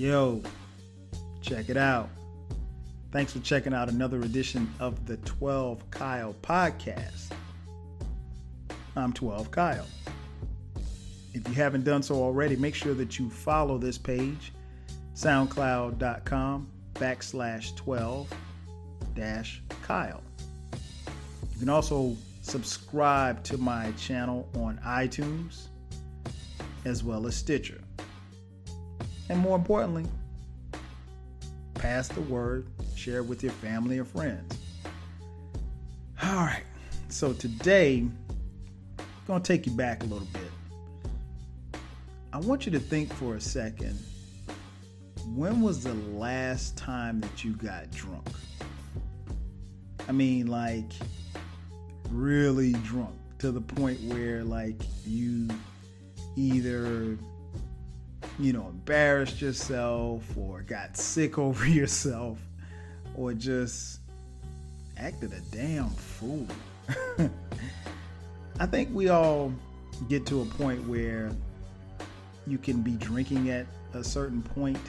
Yo, check it out. Thanks for checking out another edition of the 12 Kyle podcast. I'm 12 Kyle. If you haven't done so already, make sure that you follow this page, soundcloud.com/12-Kyle. You can also subscribe to my channel on iTunes as well as Stitcher. And more importantly, pass the word, share it with your family and friends. All right, so today, I'm going to take you back a little bit. I want you to think for a second, when was the last time that you got drunk? I mean, like, really drunk to the point where, like, you either, embarrassed yourself or got sick over yourself or just acted a damn fool. I think we all get to a point where you can be drinking at a certain point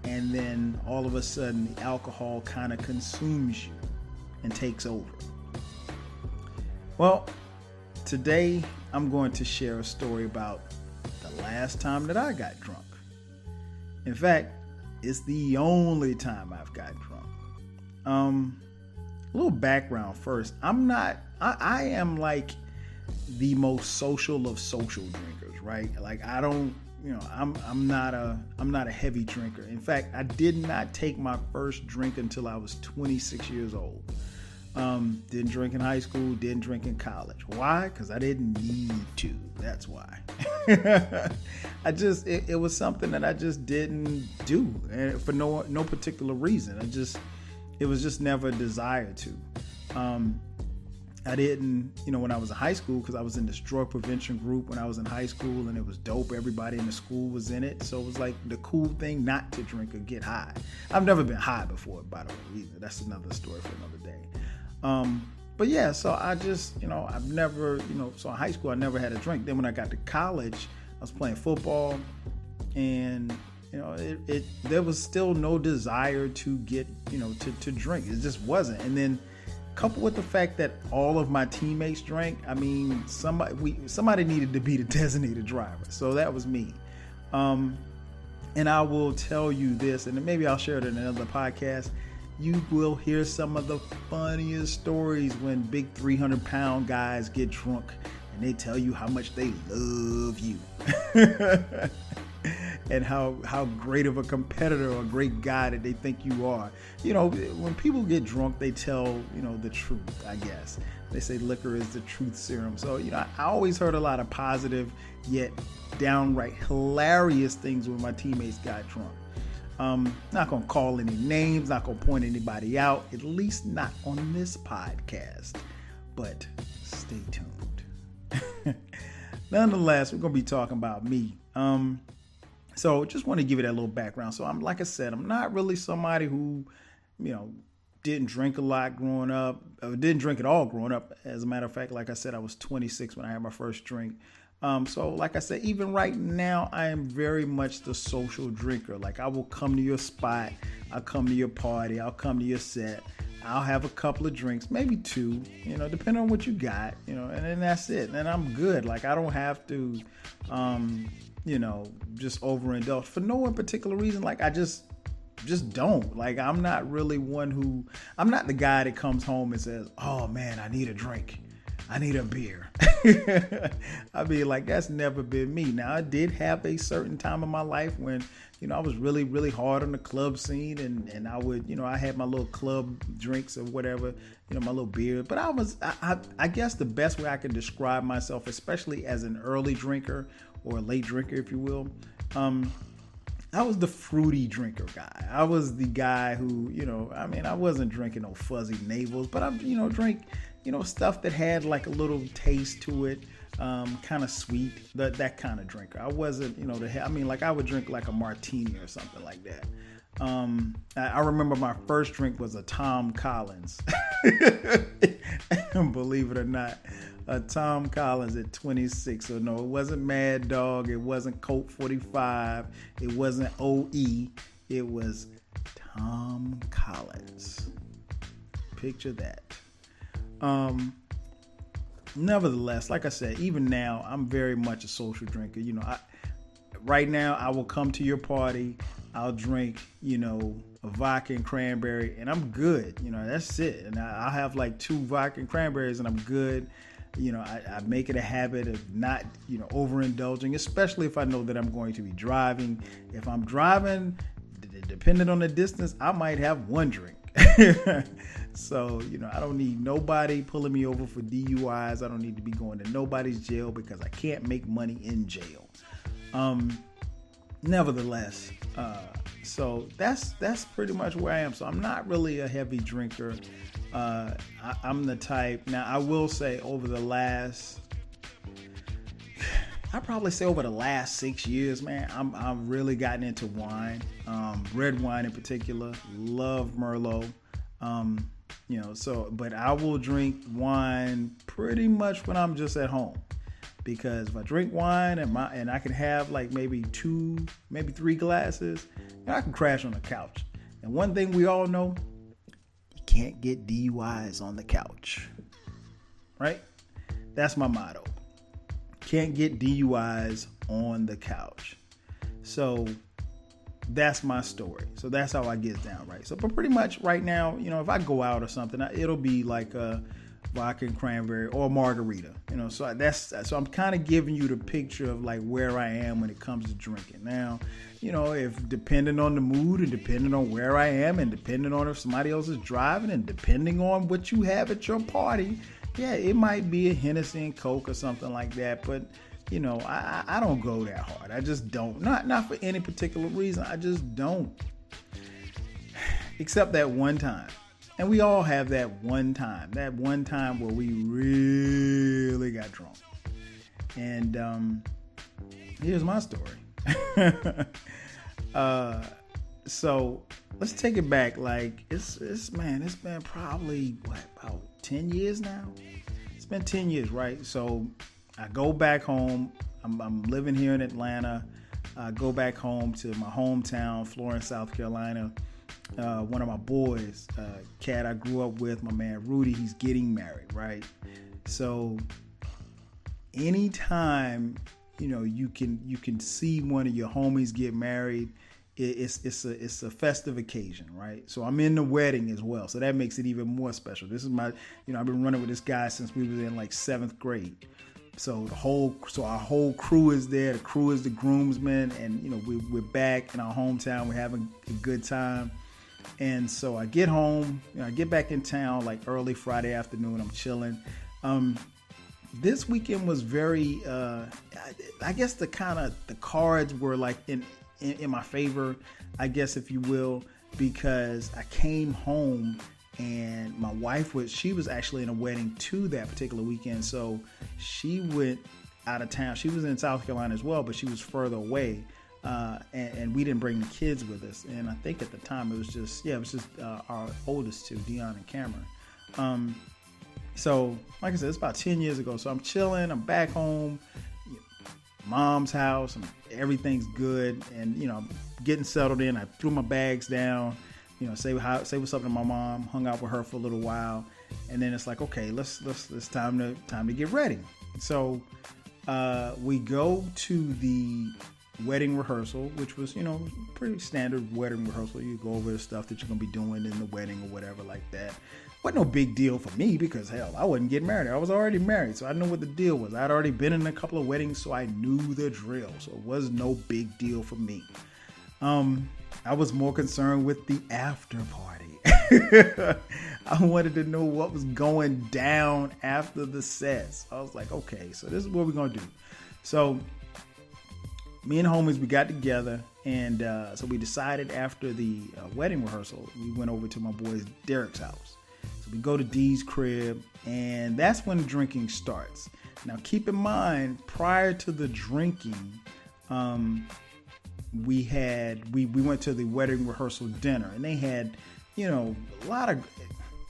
and then all of a sudden the alcohol kind of consumes you and takes over. Well, today I'm going to share a story about the last time that I got drunk. In fact, it's the only time I've got drunk. A little background first. I am like the most social of social drinkers, right? Like I don't, I'm not a heavy drinker. In fact, I did not take my first drink until I was 26 years old. Didn't drink in high school, didn't drink in college. Why? Because I didn't need to. That's why. It was something that I just didn't do, and for no particular reason. It was just never a desire to. I didn't, when I was in high school, because I was in this drug prevention group when I was in high school, and it was dope. Everybody in the school was in it. So it was like the cool thing not to drink or get high. I've never been high before, by the way, either. That's another story for another day. But yeah, so I just, I've never, so in high school, I never had a drink. Then when I got to college, I was playing football and, there was still no desire to get, to drink. It just wasn't. And then coupled with the fact that all of my teammates drank, I mean, somebody needed to be the designated driver. So that was me. And I will tell you this, and maybe I'll share it in another podcast. You will hear some of the funniest stories when big 300-pound guys get drunk and they tell you how much they love you and how great of a competitor or a great guy that they think you are. When people get drunk, they tell, the truth, I guess. They say liquor is the truth serum. So, I always heard a lot of positive yet downright hilarious things when my teammates got drunk. Not going to call any names, not going to point anybody out, at least not on this podcast, but stay tuned. Nonetheless, we're going to be talking about me. So just want to give you that little background. So I'm not really somebody who, didn't drink a lot growing up, or didn't drink at all growing up. As a matter of fact, like I said, I was 26 when I had my first drink. So like I said, even right now, I am very much the social drinker. Like I will come to your spot, I'll come to your party, I'll come to your set, I'll have a couple of drinks, maybe two, depending on what you got, and then that's it. And I'm good. Like I don't have to, just overindulge for no one particular reason. Like I just don't. Like I'm not really I'm not the guy that comes home and says, oh man, I need a drink. I need a beer. I mean, like, that's never been me. Now, I did have a certain time in my life when, I was really, really hard on the club scene and I would, I had my little club drinks or whatever, my little beer. But I guess the best way I can describe myself, especially as an early drinker or a late drinker, if you will, I was the fruity drinker guy. I was the guy who, I wasn't drinking no fuzzy navels, but I, drank, stuff that had like a little taste to it, kind of sweet, that kind of drinker. I wasn't, I would drink like a martini or something like that. I remember my first drink was a Tom Collins. Believe it or not. a Tom Collins at 26. So no, it wasn't Mad Dog. It wasn't Colt 45. It wasn't OE. It was Tom Collins. Picture that. Nevertheless, like I said, even now, I'm very much a social drinker. Right now, I will come to your party. I'll drink, a vodka and cranberry, and I'm good. That's it. And I'll have like 2 vodka and cranberries, and I'm good. I make it a habit of not, overindulging, especially if I know that I'm going to be driving. If I'm driving, depending on the distance, I might have 1 drink. So, I don't need nobody pulling me over for DUIs. I don't need to be going to nobody's jail because I can't make money in jail. Nevertheless, so that's pretty much where I am. So I'm not really a heavy drinker. I'm the type. Now, I will say over the last 6 years, man, I'm really gotten into wine, red wine in particular. Love Merlot. But I will drink wine pretty much when I'm just at home, because if I drink wine and I can have like maybe 2, maybe 3 glasses, I can crash on the couch. And one thing we all know, you can't get DUIs on the couch, right? That's my motto. Can't get DUIs on the couch. So that's my story. So that's how I get down, right? So, but pretty much right now, if I go out or something, it'll be like a vodka and cranberry or margarita, So I'm kind of giving you the picture of like where I am when it comes to drinking. Now, if depending on the mood and depending on where I am and depending on if somebody else is driving and depending on what you have at your party, yeah, it might be a Hennessy and Coke or something like that. But I don't go that hard. I just don't. Not for any particular reason. I just don't. Except that one time. And we all have that one time. That one time where we really got drunk. And here's my story. So let's take it back. Like it's been probably about 10 years now. It's been 10 years, right? So I go back home. I'm living here in Atlanta. I go back home to my hometown, Florence, South Carolina. One of my boys, cat I grew up with, my man Rudy, he's getting married, right? So anytime you can see one of your homies get married, it's a festive occasion, right? So I'm in the wedding as well, so that makes it even more special. This is my, I've been running with this guy since we was in like 7th grade. So our whole crew is there. The crew is the groomsmen, and we're back in our hometown. We're having a good time. And so I get home, I get back in town like early Friday afternoon. I'm chilling. This weekend was very, I guess the cards were like in my favor, I guess, if you will, because I came home and my wife she was actually in a wedding too that particular weekend. So she went out of town. She was in South Carolina as well, but she was further away. And we didn't bring the kids with us. And I think at the time it was just our oldest 2, Dion and Cameron. So like I said, it's about 10 years ago. So I'm chilling. I'm back home, mom's house, and everything's good. And, I'm getting settled in. I threw my bags down, say what's up to my mom, hung out with her for a little while. And then it's like, okay, let's time to get ready. So, we go to the wedding rehearsal, which was, pretty standard wedding rehearsal. You go over the stuff that you're going to be doing in the wedding or whatever like that. Wasn't no big deal for me because, hell, I wasn't getting married. I was already married, so I knew what the deal was. I'd already been in a couple of weddings, so I knew the drill. So it was no big deal for me. I was more concerned with the after party. I wanted to know what was going down after the sets. I was like, okay, so this is what we're going to do. So me and homies, we got together, and so we decided after the wedding rehearsal, we went over to my boy Derek's house. So we go to Dee's crib, and that's when drinking starts. Now, keep in mind, prior to the drinking, we went to the wedding rehearsal dinner, and they had, a lot of,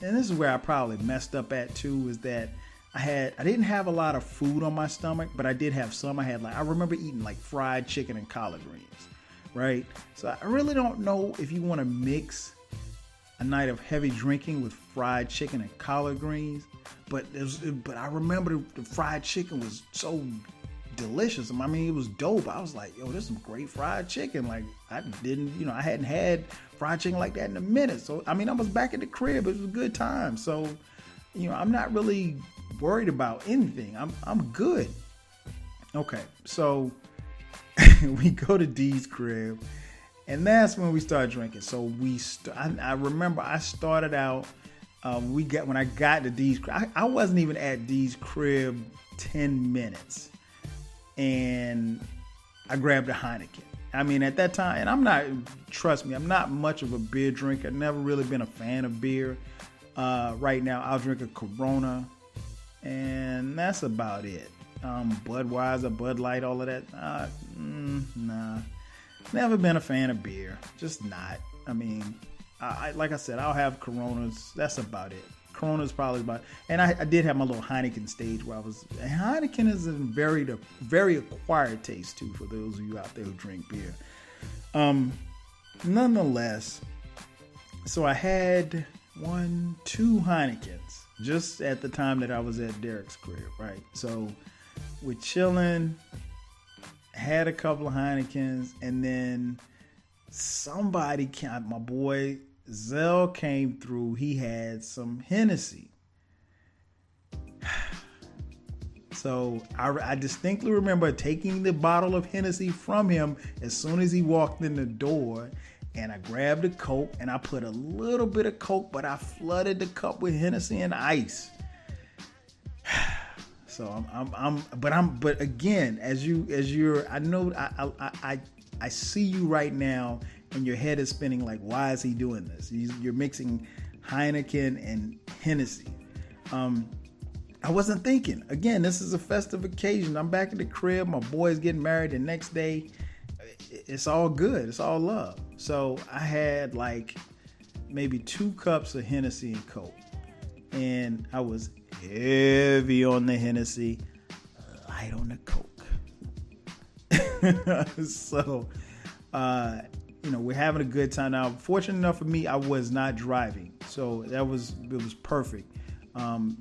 and this is where I probably messed up at too, is that I didn't have a lot of food on my stomach, but I did have some. I remember eating like fried chicken and collard greens, right? So I really don't know if you want to mix a night of heavy drinking with fried chicken and collard greens, but I remember the fried chicken was so delicious. I mean, it was dope. I was like, yo, this is some great fried chicken. Like, I hadn't had fried chicken like that in a minute. So, I mean, I was back at the crib. It was a good time. So, I'm not really worried about anything. I'm good. Okay, so we go to Dee's crib, and that's when we start drinking. So I remember I started out. When I got to Dee's crib, I wasn't even at Dee's crib 10 minutes, and I grabbed a Heineken. I mean, at that time, and trust me, I'm not much of a beer drinker. I've never really been a fan of beer. Right now, I'll drink a Corona, and that's about it. Budweiser, Bud Light, all of that. Nah. Never been a fan of beer. Just not. I mean, like I said, I'll have Coronas. That's about it. Corona's probably about. And I did have my little Heineken stage where Heineken is a very acquired taste too for those of you out there who drink beer. Nonetheless, so I had 2 Heinekens just at the time that I was at Derek's crib, right? So we're chilling, had a couple of Heinekens, and then my boy Zell came through. He had some Hennessy. So I distinctly remember taking the bottle of Hennessy from him as soon as he walked in the door, and I grabbed a Coke and I put a little bit of Coke, but I flooded the cup with Hennessy and ice. So but again, I see you right now, and your head is spinning like, why is he doing this? You're mixing Heineken and Hennessy. I wasn't thinking. Again, this is a festive occasion. I'm back at the crib. My boy's getting married the next day. It's all good. It's all love. So I had like maybe 2 cups of Hennessy and Coke, and I was heavy on the Hennessy, light on the Coke. So, we're having a good time now. Fortunate enough for me, I was not driving, so it was perfect.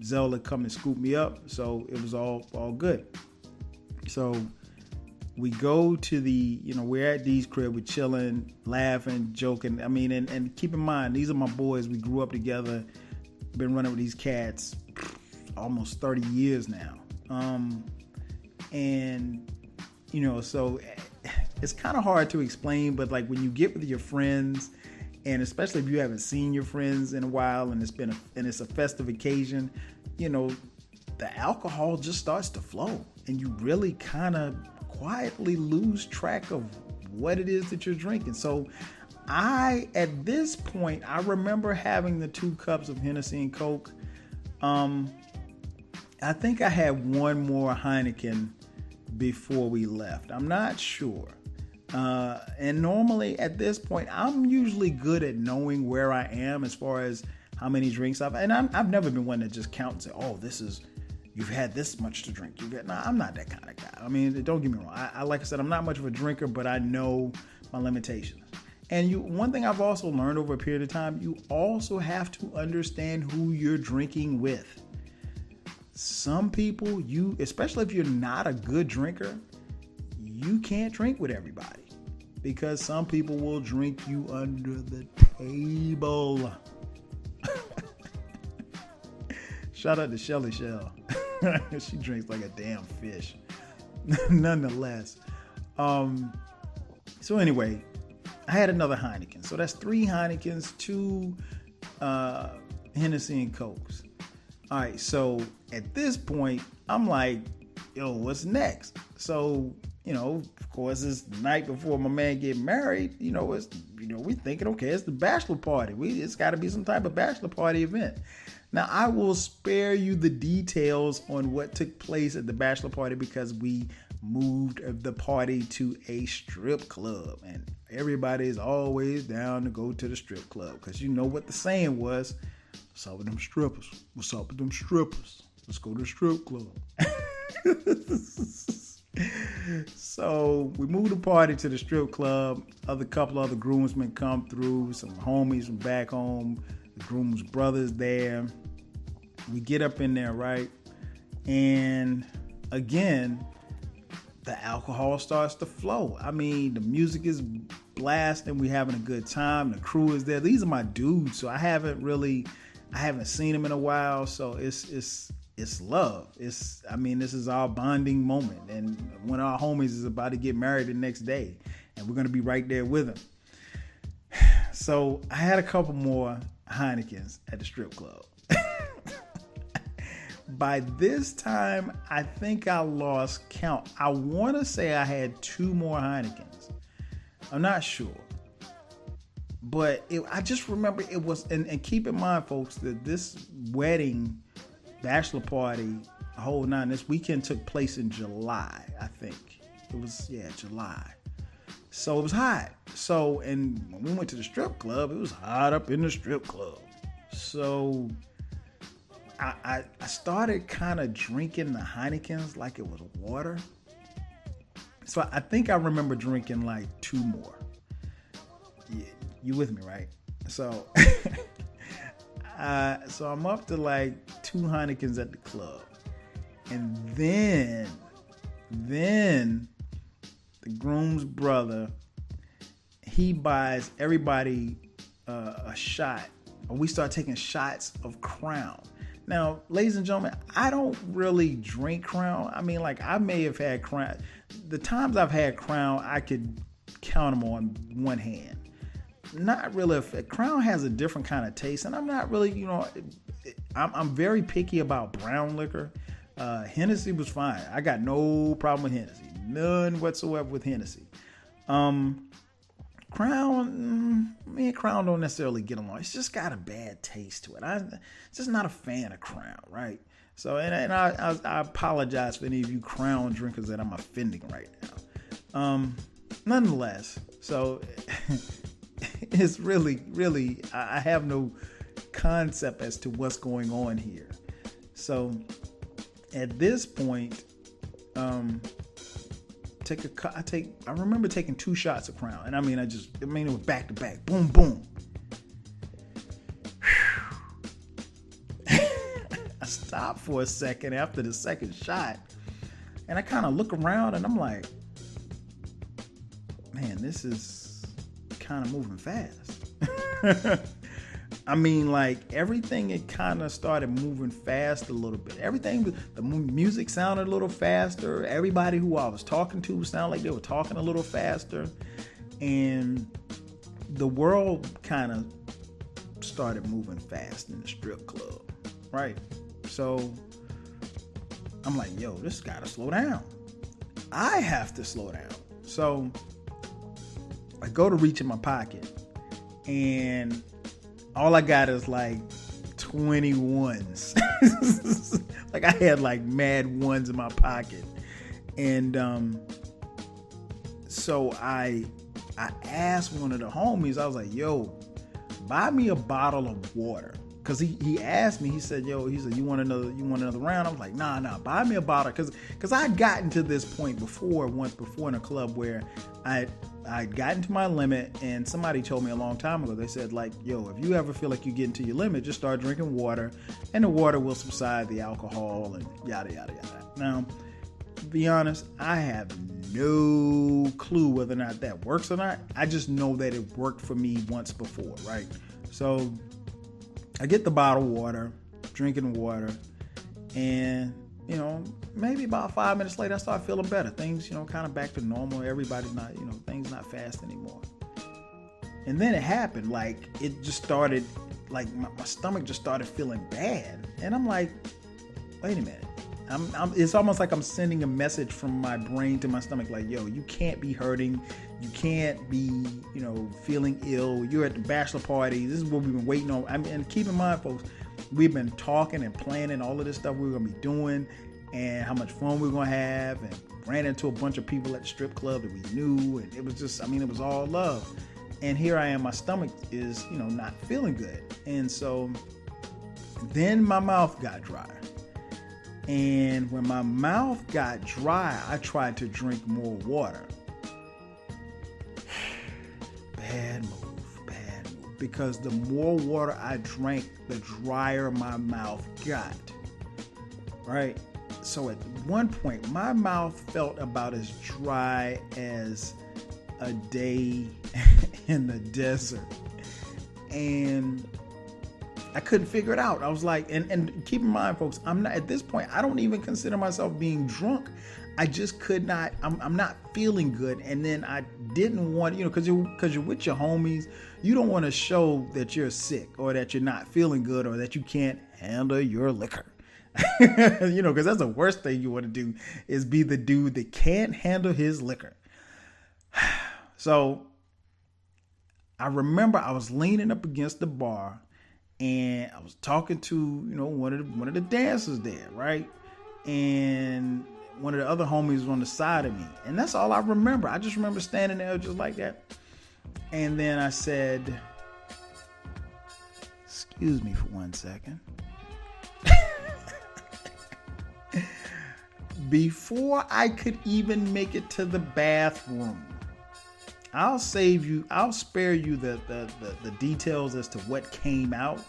Zell had come and scoop me up, so it was all good. So we go to we're at Dee's crib, we're chilling, laughing, joking. I mean, and keep in mind, these are my boys. We grew up together, been running with these cats almost 30 years now. So it's kind of hard to explain, but like when you get with your friends, and especially if you haven't seen your friends in a while, and it's a festive occasion, the alcohol just starts to flow, and you really kind of quietly lose track of what it is that you're drinking. So at this point, I remember having the 2 cups of Hennessy and Coke. I think I had 1 more Heineken before we left. I'm not sure. And normally at this point, I'm usually good at knowing where I am as far as how many drinks I've never been one to just count and say, oh, you've had this much to drink. I'm not that kind of guy. I mean, don't get me wrong. Like I said, I'm not much of a drinker, but I know my limitations. And one thing I've also learned over a period of time, you also have to understand who you're drinking with. Some people, especially if you're not a good drinker, you can't drink with everybody, because some people will drink you under the table. Shout out to Shelly Shell. She drinks like a damn fish. Nonetheless. So anyway, I had another Heineken. So that's 3 Heinekens, 2 Hennessy and Cokes. All right, so at this point, I'm like, yo, what's next? So, of course, it's the night before my man get married. We thinking, okay, it's the bachelor party. It's got to be some type of bachelor party event. Now, I will spare you the details on what took place at the bachelor party, because we moved the party to a strip club, and everybody is always down to go to the strip club, because you know what the saying was. What's up with them strippers? What's up with them strippers? Let's go to the strip club. So we moved the party to the strip club. Couple other groomsmen come through, some homies from back home, the groom's brothers there. We get up in there, right? And again, the alcohol starts to flow. I mean, the music is blasting. We having a good time. The crew is there. These are my dudes, so I haven't seen them in a while. So it's love. This is our bonding moment. And one of our homies is about to get married the next day, and we're gonna be right there with him. So I had a couple more Heinekens at the strip club. By this time, I think I lost count. I want to say I had 2 more Heinekens. I'm not sure. But I just remember it was, and keep in mind, folks, that this wedding, bachelor party, the whole nine, this weekend took place in July, I think. It was, July. So it was hot. So, and when we went to the strip club, it was hot up in the strip club. So I started kind of drinking the Heinekens like it was water. So I think I remember drinking like 2 more. Yeah, you with me, right? So, so I'm up to like 2 Heinekens at the club. And then the groom's brother, he buys everybody a shot. We start taking shots of Crown. Now, ladies and gentlemen, I don't really drink Crown. I mean, like, I may have had Crown. The times I've had Crown, I could count them on one hand. Not really. Crown has a different kind of taste, and I'm not really, I'm very picky about brown liquor. Hennessy was fine. I got no problem with Hennessy. None whatsoever with Hennessy. Crown, me and Crown don't necessarily get along. It's just got a bad taste to it. I'm just not a fan of Crown, right? So, and I apologize for any of you Crown drinkers that I'm offending right now. Nonetheless, so it's really, I have no concept as to what's going on here. So, at this point, I remember taking 2 shots of Crown, and I mean, it was back to back, boom, boom. I stopped for a second after the second shot, and I kind of look around, and I'm like, man, this is kind of moving fast. I mean, like, everything, it kind of started moving fast a little bit. Everything, the music sounded a little faster. Everybody who I was talking to sounded like they were talking a little faster. And the world kind of started moving fast in the strip club, right? So I'm like, yo, this gotta slow down. I have to slow down. So I go to reach in my pocket, and all I got is like 21s. Like, I had like mad ones in my pocket. And so I asked one of the homies, I was like, yo, buy me a bottle of water. Cause he asked me, he said, you want another round? I was like, nah, buy me a bottle. Cause I had gotten to this point once before in a club where I'd gotten to my limit, and somebody told me a long time ago, they said, like, yo, if you ever feel like you're getting to your limit, just start drinking water, and the water will subside the alcohol and yada, yada, yada. Now, to be honest, I have no clue whether or not that works or not. I just know that it worked for me once before, right? So I get the bottled water, drinking water, and, maybe about 5 minutes later, I start feeling better. Things, kind of back to normal. Everybody's not, things not fast anymore. And then it happened. Like, it just started, like, my stomach just started feeling bad. And I'm like, wait a minute. It's almost like I'm sending a message from my brain to my stomach, like, yo, you can't be hurting. You can't be, feeling ill. You're at the bachelor party. This is what we've been waiting on. And keep in mind, folks, we've been talking and planning all of this stuff we were going to be doing and how much fun we were going to have, and ran into a bunch of people at the strip club that we knew. And it was just, it was all love. And here I am, my stomach is, not feeling good. And so then my mouth got dry. And when my mouth got dry, I tried to drink more water. Bad move. Because the more water I drank, the drier my mouth got. Right? So at one point, my mouth felt about as dry as a day in the desert. And I couldn't figure it out. I was like, and keep in mind, folks, I'm not at this point, I don't even consider myself being drunk. I just could not, I'm not feeling good. And then I didn't want, because you're with your homies, you don't want to show that you're sick or that you're not feeling good or that you can't handle your liquor. Because that's the worst thing you want to do is be the dude that can't handle his liquor. So I remember I was leaning up against the bar and I was talking to, one of the dancers there, right? And one of the other homies was on the side of me. And that's all I remember. I just remember standing there just like that. And then I said, excuse me for 1 second. Before I could even make it to the bathroom, I'll spare you the details as to what came out.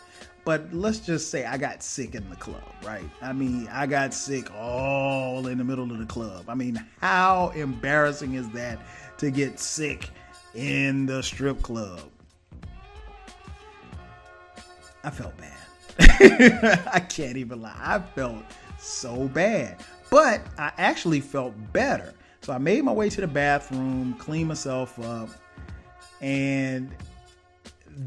But let's just say I got sick in the club, right? I mean, I got sick all in the middle of the club. I mean, how embarrassing is that to get sick in the strip club? I felt bad. I can't even lie. I felt so bad. But I actually felt better. So I made my way to the bathroom, cleaned myself up, and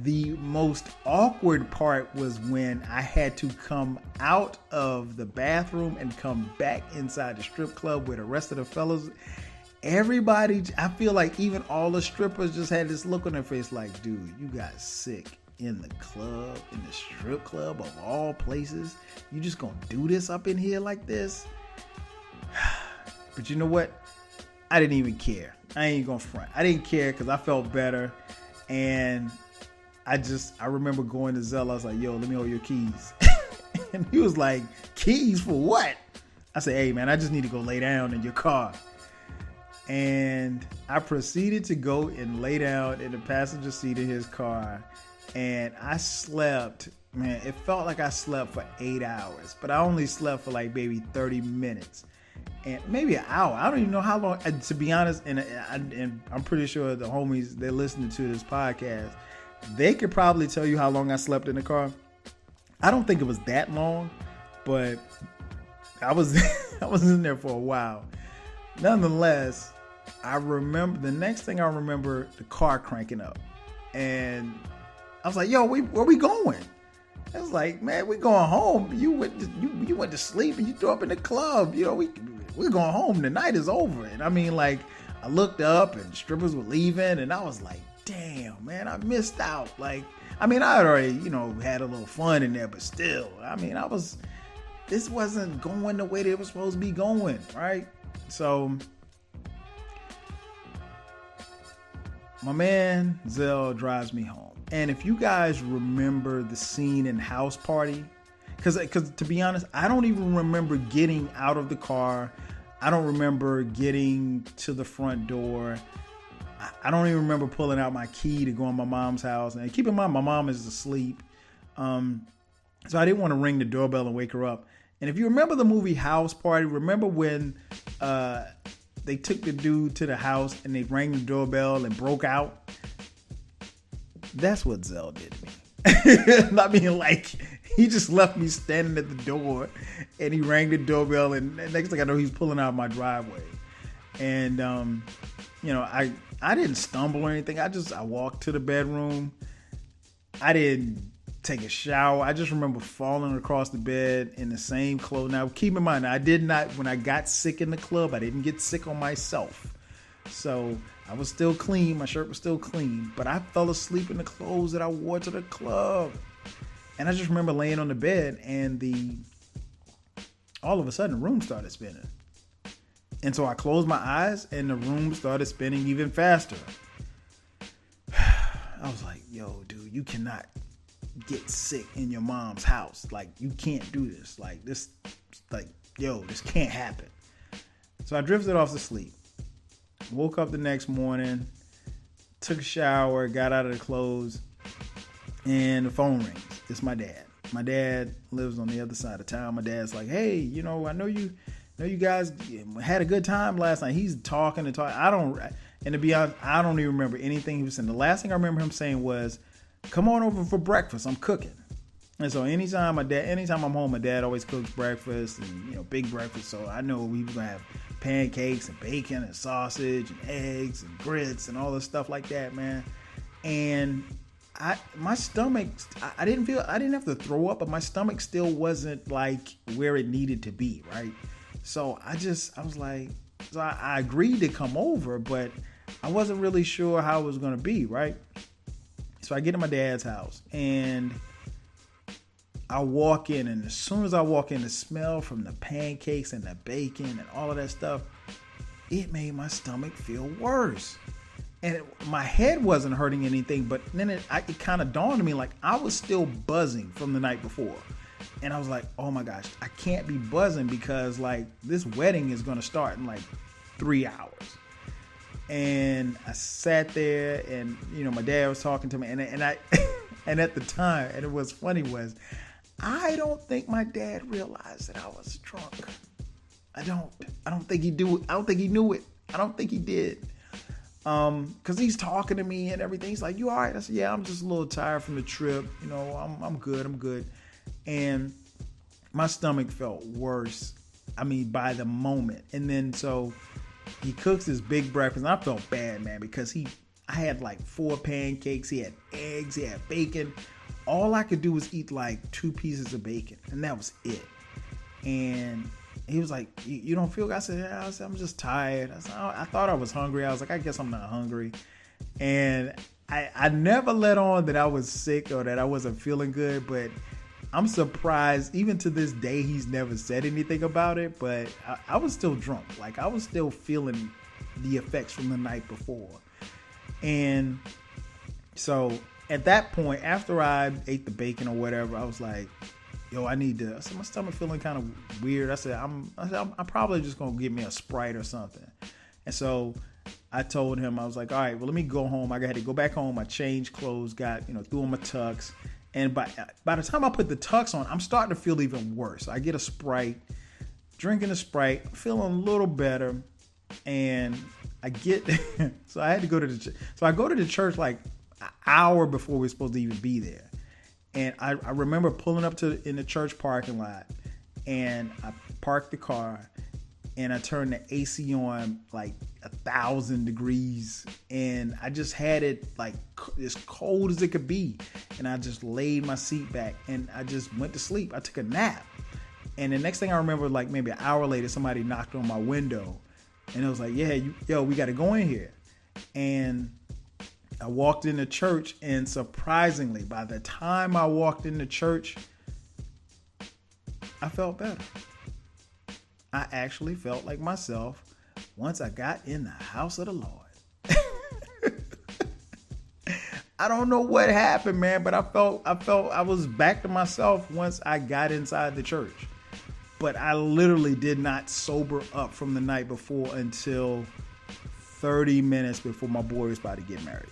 the most awkward part was when I had to come out of the bathroom and come back inside the strip club where the rest of the fellas, everybody, I feel like even all the strippers just had this look on their face like, dude, you got sick in the club, in the strip club of all places. You just gonna do this up in here like this? But you know what? I didn't even care. I ain't gonna front. I didn't care because I felt better. And I remember going to Zell. I was like, yo, let me hold your keys. And he was like, keys for what? I said, hey man, I just need to go lay down in your car. And I proceeded to go and lay down in the passenger seat of his car. And I slept, man, it felt like I slept for 8 hours, but I only slept for like maybe 30 minutes. And maybe an hour. I don't even know how long, to be honest. And I'm pretty sure the homies, they're listening to this podcast, they could probably tell you how long I slept in the car. I don't think it was that long, but I was in there for a while. Nonetheless, I remember the next thing I remember, the car cranking up, and I was like, "Yo, where we going?" I was like, "Man, we going home. You went to sleep and you threw up in the club. We're going home. The night is over." And I mean, like, I looked up and strippers were leaving, and I was like, damn, man, I missed out. Like, I mean, I had already, had a little fun in there, but still, I mean, this wasn't going the way they were supposed to be going, right? So, my man, Zell, drives me home. And if you guys remember the scene in House Party, because to be honest, I don't even remember getting out of the car. I don't remember getting to the front door. I don't even remember pulling out my key to go in my mom's house. And keep in mind, my mom is asleep. So I didn't want to ring the doorbell and wake her up. And if you remember the movie House Party, remember when they took the dude to the house and they rang the doorbell and broke out? That's what Zell did to me. I mean, like, he just left me standing at the door and he rang the doorbell, and next thing I know, he's pulling out my driveway. And, I didn't stumble or anything. I walked to the bedroom. I didn't take a shower. I just remember falling across the bed in the same clothes. Now, keep in mind, I did not, when I got sick in the club, I didn't get sick on myself. So I was still clean. My shirt was still clean, but I fell asleep in the clothes that I wore to the club. And I just remember laying on the bed and all of a sudden the room started spinning. And so I closed my eyes and the room started spinning even faster. I was like, yo, dude, you cannot get sick in your mom's house. Like, you can't do this. Like, yo, this can't happen. So I drifted off to sleep. Woke up the next morning, took a shower, got out of the clothes, and the phone rings. It's my dad. My dad lives on the other side of town. My dad's like, hey, you know, I know you guys had a good time last night. He's talking and talking. And to be honest, I don't even remember anything he was saying. The last thing I remember him saying was, come on over for breakfast. I'm cooking. And so anytime I'm home, my dad always cooks breakfast and, you know, big breakfast. So I know we were going to have pancakes and bacon and sausage and eggs and grits and all this stuff like that, man. And my stomach, I didn't have to throw up, but my stomach still wasn't like where it needed to be, right? So I was like, so I agreed to come over, but I wasn't really sure how it was going to be, right? So I get to my dad's house and I walk in, and as soon as I walk in, the smell from the pancakes and the bacon and all of that stuff, it made my stomach feel worse. And my head wasn't hurting anything, but then it kind of dawned on me, like I was still buzzing from the night before. And I was like, oh my gosh, I can't be buzzing because like this wedding is going to start in like 3 hours. And I sat there and, you know, my dad was talking to me and I, and at the time, and it was funny was, I don't think my dad realized that I was drunk. I don't think he knew it. I don't think he did. Cause he's talking to me and everything. He's like, you all right? I said, yeah, I'm just a little tired from the trip. You know, I'm good. And my stomach felt worse. I mean, by the moment. And then, so he cooks this big breakfast and I felt bad, man, because I had like 4 pancakes. He had eggs, he had bacon. All I could do was eat like 2 pieces of bacon, and that was it. And he was like, you don't feel good? I said, yeah. I said, I'm just tired. I said, I thought I was hungry. I was like, I guess I'm not hungry. And I never let on that I was sick or that I wasn't feeling good, but I'm surprised. Even to this day, he's never said anything about it, but I was still drunk. Like I was still feeling the effects from the night before. And so at that point, after I ate the bacon or whatever, I was like, yo, I said, my stomach feeling kind of weird. I said, I'm probably just going to give me a Sprite or something. And so I told him, I was like, all right, well, let me go home. I had to go back home. I changed clothes, threw on my tux. And by the time I put the tux on, I'm starting to feel even worse. I get a Sprite, drinking a Sprite, feeling a little better. And so I had to go to the church. So I go to the church like an hour before we're supposed to even be there. And I remember pulling up in the church parking lot, and I parked the car and I turned the AC on like 1,000 degrees, and I just had it like as cold as it could be. And I just laid my seat back and I just went to sleep. I took a nap. And the next thing I remember, like maybe an hour later, somebody knocked on my window and it was like, yeah, we got to go in here. And I walked into church, and surprisingly, by the time I walked into church, I felt better. I actually felt like myself once I got in the house of the Lord. I don't know what happened, man, but I felt I was back to myself once I got inside the church. But I literally did not sober up from the night before until 30 minutes before my boy was about to get married.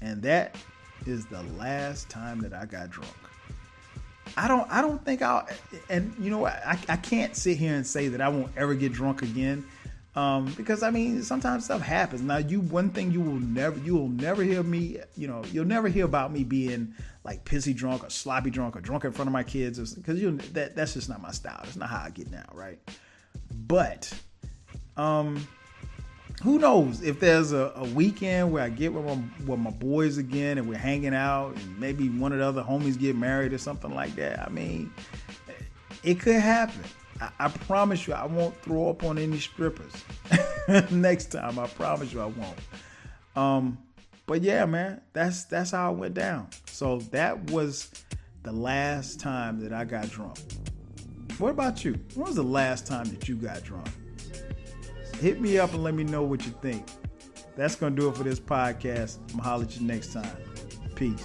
And that is the last time that I got drunk. I don't think and you know what, I can't sit here and say that I won't ever get drunk again. Because I mean, sometimes stuff happens. Now, one thing you will never hear me, you'll never hear about me being like pissy drunk or sloppy drunk or drunk in front of my kids, because that's just not my style. That's not how I get down, right? But, who knows if there's a weekend where I get with my boys again and we're hanging out and maybe one of the other homies get married or something like that. I mean, it could happen. I promise you I won't throw up on any strippers next time. I promise you I won't. But yeah, man, that's how it went down. So that was the last time that I got drunk. What about you? When was the last time that you got drunk? Hit me up and let me know what you think. That's going to do it for this podcast. I'm going to holler at you next time. Peace.